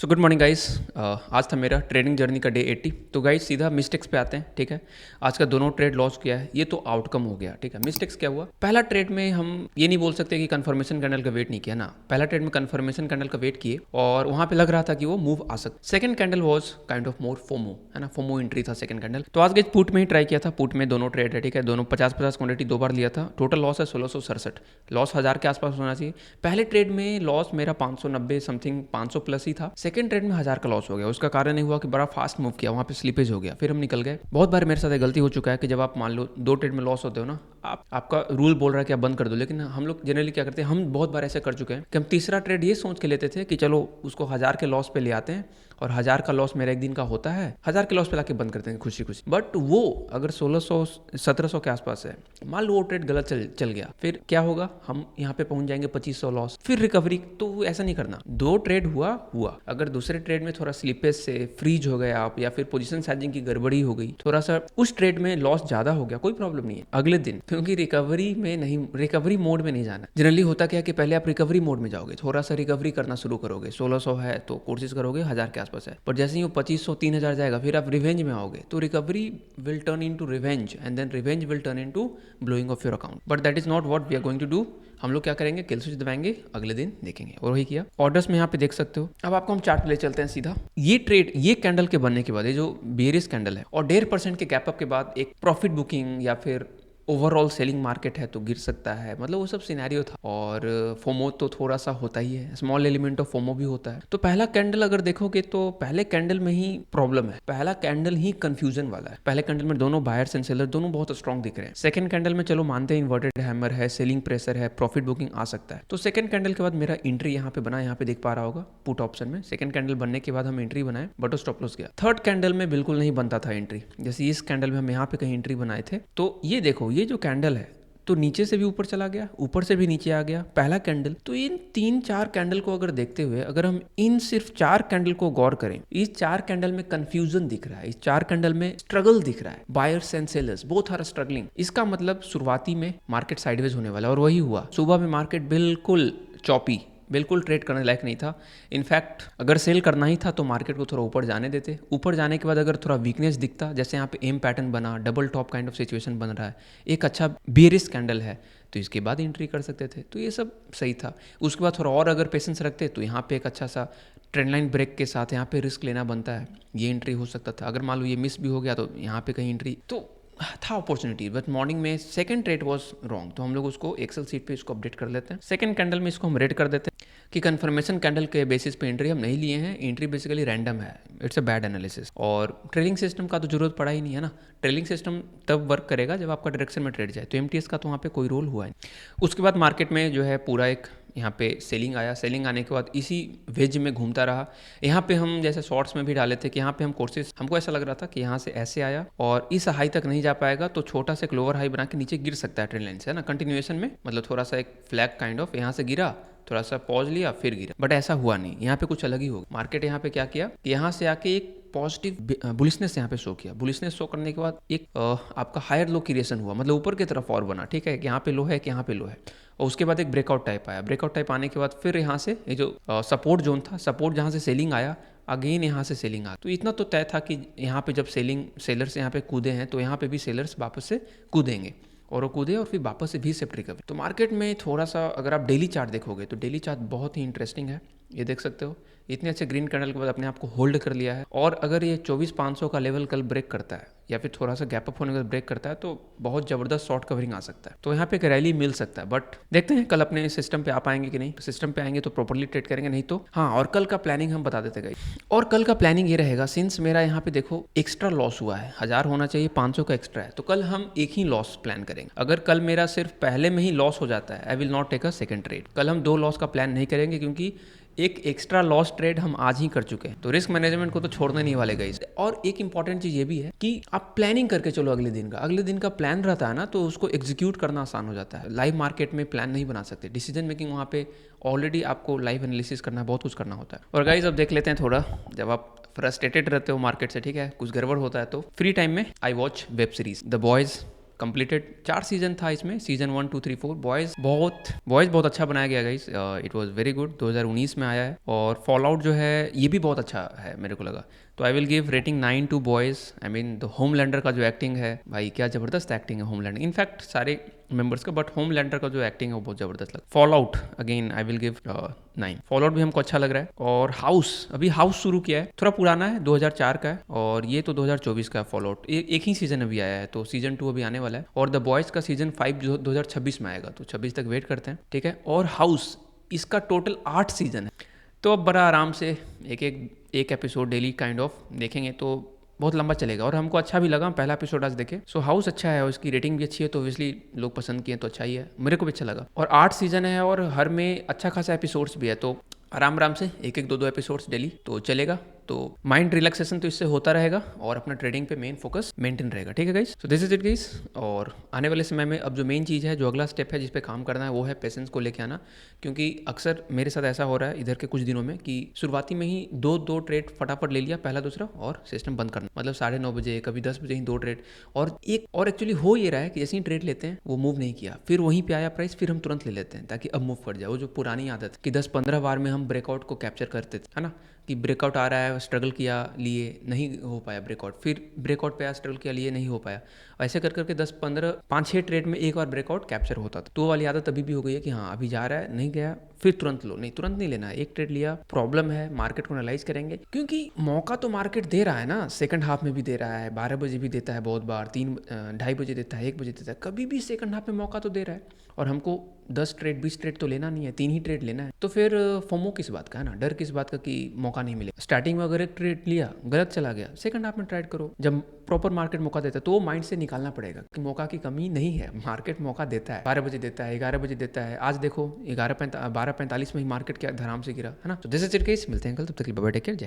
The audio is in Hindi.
So good morning guys. आज था मेरा ट्रेडिंग जर्नी का डे 80। तो गाइस सीधा मिस्टेक्स पे आते हैं। ठीक है, आज का दोनों ट्रेड लॉस किया है, ये तो आउटकम हो गया। ठीक है, मिस्टेक्स क्या हुआ? पहला ट्रेड में हम ये नहीं बोल सकते कि कंफर्मेशन कैंडल का वेट नहीं किया ना। पहला ट्रेड में कंफर्मेशन कैंडल का वेट किए और वहां पे लग रहा था कि वो मूव आ सकता। Second candle was kind of more FOMO, है ना, फोमो एंट्री था सेकंड कैंडल। तो आज गाइस पुट में ही ट्राई किया था। पुट में दोनों ट्रेड है, ठीक है, दोनों 50-50 क्वांटिटी दो बार लिया था। टोटल लॉस है 1667, लॉस 1000 के आसपास होना चाहिए। पहले ट्रेड में लॉस मेरा 590 समथिंग 500 प्लस ही था। सेकंड ट्रेड में 1000 का लॉस हो गया। उसका कारण ये हुआ कि बड़ा फास्ट मूव किया, वहाँ पे स्लिपेज हो गया, फिर हम निकल गए। बहुत बार मेरे साथ ये गलती हो चुका है कि जब आप मान लो दो ट्रेड में लॉस होते हो ना, आपका रूल बोल रहा है कि आप बंद कर दो, लेकिन हम लोग जनरली क्या करते हैं, हम बहुत बार ऐसे कर चुके हैं कि हम तीसरा ट्रेड ये सोच के लेते थे कि चलो उसको 1000 के लॉस पे ले आते हैं और 1000 का लॉस मेरा एक दिन का होता है, 1000 के लॉस पे लाके बंद करते हैं खुशी खुशी। बट वो अगर 1600 1700 के आसपास है, मान लो वो ट्रेड गलत चल गया, फिर क्या होगा? हम यहाँ पे पहुंच जाएंगे 2500 लॉस, फिर रिकवरी। तो ऐसा नहीं करना। दो ट्रेड हुआ, अगर दूसरे ट्रेड में थोड़ा स्लिपेज से फ्रीज हो गए आप, या फिर पोजीशन साइजिंग की गड़बड़ी हो गई, थोड़ा सा उस ट्रेड में लॉस ज्यादा हो गया, कोई प्रॉब्लम नहीं है अगले दिन, क्योंकि रिकवरी में नहीं, रिकवरी मोड में नहीं जाना। जनरली होता क्या है कि पहले आप रिकवरी मोड में जाओगे, थोड़ा सा रिकवरी करना शुरू करोगे। 1600 है तो कोशिश करोगे 1000 के आसपास है, पर जैसे ही वो 2500 3000 जाएगा, फिर आप रिवेंज में आओगे, तो recovery will turn into revenge and then revenge will turn into blowing off your account. But that is not what we are going to do. हम लोग क्या करेंगे, किल स्विच दबाएंगे, अगले दिन देखेंगे, और वही किया। ऑर्डर्स में यहाँ पे देख सकते हो। अब आपको हम चार्ट पे ले चलते हैं सीधा। ये ट्रेड, ये कैंडल के बनने के बाद, ये जो बेरिश कैंडल है और 1.5% के गैप अप के बाद एक प्रॉफिट बुकिंग या फिर ओवरऑल सेलिंग मार्केट है तो गिर सकता है, मतलब वो सब सिनेरियो था। और फोमो तो थोड़ा सा होता ही है, स्मॉल एलिमेंट ऑफ फोमो भी होता है। तो पहला कैंडल अगर देखोगे तो पहले कैंडल में ही प्रॉब्लम है, पहला कैंडल ही कंफ्यूजन वाला है। पहले कैंडल में दोनों बायर्स एंड सेलर दोनों बहुत स्ट्रॉन्ग दिख रहे हैं। सेकंड कैंडल में चलो मानते हैं इन्वर्टेड हैमर है, सेलिंग प्रेशर है, प्रॉफिट बुकिंग आ सकता है। तो सेकंड कैंडल के बाद मेरा एंट्री यहाँ पे बना, यहाँ पे देख पा रहा होगा पुट ऑप्शन में। सेकंड कैंडल बनने के बाद हम एंट्री बनाए, बट वो स्टॉप लॉस गया। थर्ड कैंडल में बिल्कुल नहीं बनता था एंट्री, जैसे इस कैंडल में हम यहाँ पे कहीं एंट्री बनाए थे। तो ये देखो, ये जो कैंडल है तो नीचे से भी ऊपर चला गया, ऊपर से भी नीचे आ गया पहला कैंडल। तो इन 3-4 कैंडल को अगर देखते हुए, अगर हम इन सिर्फ 4 कैंडल को गौर करें, इस 4 कैंडल में कंफ्यूजन दिख रहा है, इस 4 कैंडल में स्ट्रगल दिख रहा है। Buyers and sellers both are struggling. इसका मतलब शुरुआती में मार्केट साइडवेज होने वाला, और वही हुआ। सुबह में मार्केट बिल्कुल चॉपी, बिल्कुल ट्रेड करने लायक नहीं था। इनफैक्ट अगर सेल करना ही था तो मार्केट को थोड़ा ऊपर जाने देते। ऊपर जाने के बाद अगर थोड़ा वीकनेस दिखता, जैसे यहाँ पे एम पैटर्न बना, double top kind of situation बन रहा है, एक अच्छा बेरिश कैंडल है, तो इसके बाद एंट्री कर सकते थे। तो ये सब सही था। उसके बाद थोड़ा और अगर पेशेंस रखते तो यहाँ पे एक अच्छा सा ट्रेंड लाइन ब्रेक के साथ यहाँ पे रिस्क लेना बनता है, ये एंट्री हो सकता था। अगर मान लो ये मिस भी हो गया तो यहाँ पे कहीं एंट्री तो था अपॉर्चुनिटी। बट मॉर्निंग में सेकंड ट्रेड वाज रॉन्ग, तो हम लोग उसको एक्सेल सीट पे इसको अपडेट कर लेते हैं। सेकंड कैंडल में इसको हम रेड कर देते हैं कि कंफर्मेशन कैंडल के बेसिस पे एंट्री हम नहीं लिए हैं, एंट्री बेसिकली रैंडम है, इट्स अ बैड एनालिसिस। और ट्रेलिंग सिस्टम का तो जरूरत पड़ा ही नहीं है ना। ट्रेलिंग सिस्टम तब वर्क करेगा जब आपका डायरेक्शन में ट्रेड जाए, तो एमटीएस का तो वहाँ पे कोई रोल हुआ है। उसके बाद मार्केट में जो है पूरा एक यहाँ पे सेलिंग आया। सेलिंग आने के बाद इसी वेज में घूमता रहा। यहाँ पे हम जैसे शॉर्ट्स में भी डाले थे कि यहाँ पे हम कोर्सेज, हमको ऐसा लग रहा था कि यहाँ से ऐसे आया और इस हाई तक नहीं जा पाएगा, तो छोटा सा एक लोअर हाई बना के नीचे गिर सकता है ट्रेंड लाइन से, है ना, कंटिन्यूएशन में, मतलब थोड़ा सा एक फ्लैग काइंड ऑफ, यहाँ से गिरा, थोड़ा सा पॉज लिया, फिर गिरा। बट ऐसा हुआ नहीं, यहाँ पे कुछ अलग ही होगा। मार्केट यहाँ पे क्या किया कि यहाँ से आके एक पॉजिटिव बुलिशनेस यहाँ पे शो किया। बुलिशनेस शो करने के बाद एक आपका हायर लो क्रिएशन हुआ, मतलब ऊपर की तरफ और बना, ठीक है, कि यहाँ पे लो है, कि यहाँ पे लो है, और उसके बाद एक ब्रेकआउट टाइप आया। ब्रेकआउट टाइप आने के बाद फिर यहाँ से ये जो सपोर्ट जोन था, सपोर्ट जहाँ से सेलिंग आया, अगेन यहाँ से सेलिंग आ। तो इतना तो तय था कि यहाँ पे जब सेलर्स यहाँ पे कूदे हैं तो यहाँ पे भी सेलर्स वापस से कूदेंगे, और वो कूदे और फिर वापस से भी सेप्ट रिकवरी। तो मार्केट में थोड़ा सा अगर आप डेली चार्ट देखोगे तो डेली चार्ट बहुत ही इंटरेस्टिंग है। ये देख सकते हो, इतने अच्छे ग्रीन कैंडल के बाद अपने आप को होल्ड कर लिया है। और अगर ये 24,500 का लेवल कल ब्रेक करता है या फिर थोड़ा सा गैप अप होने के बाद ब्रेक करता है तो बहुत जबरदस्त शॉर्ट कवरिंग आ सकता है। तो यहाँ पे एक रैली मिल सकता है, बट देखते हैं कल अपने सिस्टम पे आ पाएंगे कि नहीं। सिस्टम पे आएंगे तो प्रॉपर्ली ट्रेड करेंगे, नहीं तो हाँ। और कल का प्लानिंग हम बता देते गए, और कल का प्लानिंग ये रहेगा, सिंस मेरा यहाँ पे देखो एक्स्ट्रा लॉस हुआ है, 1000 होना चाहिए, 500 का एक्स्ट्रा है, तो कल हम एक ही लॉस प्लान करेंगे। अगर कल मेरा सिर्फ पहले में ही लॉस हो जाता है, I will not take a second trade. कल हम 2 लॉस का प्लान नहीं करेंगे, क्योंकि एक एक्स्ट्रा लॉस ट्रेड हम आज ही कर चुके हैं, तो रिस्क मैनेजमेंट को तो छोड़ने नहीं वाले गाइस। और एक इंपॉर्टेंट चीज ये भी है कि आप प्लानिंग करके चलो अगले दिन का। अगले दिन का प्लान रहता है ना, तो उसको एग्जीक्यूट करना आसान हो जाता है। लाइव मार्केट में प्लान नहीं बना सकते, डिसीजन मेकिंग वहाँ पे ऑलरेडी आपको लाइव एनालिसिस करना है, बहुत कुछ करना होता है। और गाइस अब देख लेते हैं थोड़ा, जब आप फ्रस्ट्रेटेड रहते हो मार्केट से, ठीक है, कुछ गड़बड़ होता है, तो फ्री टाइम में I watch web series the boys completed 4 season था इसमें, सीजन 1 2 3 4। बॉयज़ बहुत अच्छा बनाया गया guys, it was very good. 2019 में आया है। और फॉल आउट जो है ये भी बहुत अच्छा है मेरे को लगा। तो I will give rating 9 to Boys. I mean the Homelander का जो एक्टिंग है भाई, क्या ज़बरदस्त एक्टिंग है होमलैंडर, इनफैक्ट सारे मेंबर्स का, बट होमलैंडर का जो एक्टिंग है वो बहुत ज़बरदस्त लगा। Fallout again I will give 9। Fallout भी हमको अच्छा लग रहा है। और अभी हाउस शुरू किया है, थोड़ा पुराना है, 2004 का है, और ये तो 2024 का है फॉल आउट। एक ही सीजन अभी आया है, तो सीजन 2 अभी आने वाला है। और द बॉयज़ का सीजन 5 जो 2026 में आएगा, तो 26 तक वेट करते हैं, ठीक है। और हाउस इसका टोटल 8 सीजन है। तो अब बड़ा आराम से एक एपिसोड डेली काइंड ऑफ देखेंगे तो बहुत लंबा चलेगा, और हमको अच्छा भी लगा। पहला एपिसोड आज देखे, सो हाउस अच्छा है, उसकी रेटिंग भी अच्छी है, तो ऑब्वियसली लोग पसंद किए तो अच्छा ही है, मेरे को भी अच्छा लगा। और 8 सीजन है, और हर में अच्छा खासा एपिसोड्स भी है, तो आराम आराम से एक दो एपिसोड्स डेली तो चलेगा। तो माइंड रिलैक्सेशन तो इससे होता रहेगा, और अपना ट्रेडिंग पे मेन फोकस मेंटेन रहेगा, ठीक है guys. So this is it guys. और आने वाले समय में अब जो मेन चीज़ है, जो अगला स्टेप है जिस पे काम करना है, वो है पेशेंस को लेके आना। क्योंकि अक्सर मेरे साथ ऐसा हो रहा है इधर के कुछ दिनों में कि शुरुआती में ही दो ट्रेड फटाफट ले लिया, पहला दूसरा, और सिस्टम बंद करना, मतलब 9:30 बजे कभी 10 बजे ही 2 ट्रेड। और एक्चुअली हो ये रहा है कि जैसे ही ट्रेड लेते हैं वो मूव नहीं किया, फिर वहीं पे आया प्राइस, फिर हम तुरंत ले लेते हैं ताकि अब मूव कर जाए। वो जो पुरानी आदत कि 10-15 बार में हम ब्रेकआउट को कैप्चर करते थे, है ना, कि ब्रेकआउट आ रहा है, स्ट्रगल किया, लिए नहीं हो पाया ब्रेकआउट, फिर ब्रेकआउट पे आया, स्ट्रगल किया, लिए नहीं हो पाया, ऐसे कर करके 10-15 5-6 ट्रेड में एक बार ब्रेकआउट कैप्चर होता था। तो वो वाली आदत अभी भी हो गई है कि हाँ अभी जा रहा है, नहीं गया फिर तुरंत लो, नहीं तुरंत नहीं लेना है। एक ट्रेड लिया, प्रॉब्लम है, मार्केट को एनालाइज करेंगे, क्योंकि मौका तो मार्केट दे रहा है ना, सेकंड हाफ में भी दे रहा है, 12 बजे भी देता है बहुत बार, 2:30 बजे देता है, 1 बजे देता है, कभी भी सेकंड हाफ में मौका तो दे रहा है। और हमको 10 ट्रेड 20 ट्रेड तो लेना नहीं है, 3 ही ट्रेड लेना है, तो फिर फोमो किस बात का है ना, डर किस बात का कि मौका नहीं मिले। स्टार्टिंग में अगर एक ट्रेड लिया, गलत चला गया, सेकंड हाफ में ट्राई करो, जब प्रॉपर मार्केट मौका देता है, तो वो माइंड से निकालना पड़ेगा कि मौका की कमी नहीं है, मार्केट मौका देता है, 12 बजे देता है, 11 बजे देता है। आज देखो 12:45 में ही मार्केट क्या धराम से गिरा, है ना। तो दिस इज इट गाइस, मिलते हैं कल, तब तक के लिए बाय बाय, टेक केयर, जय।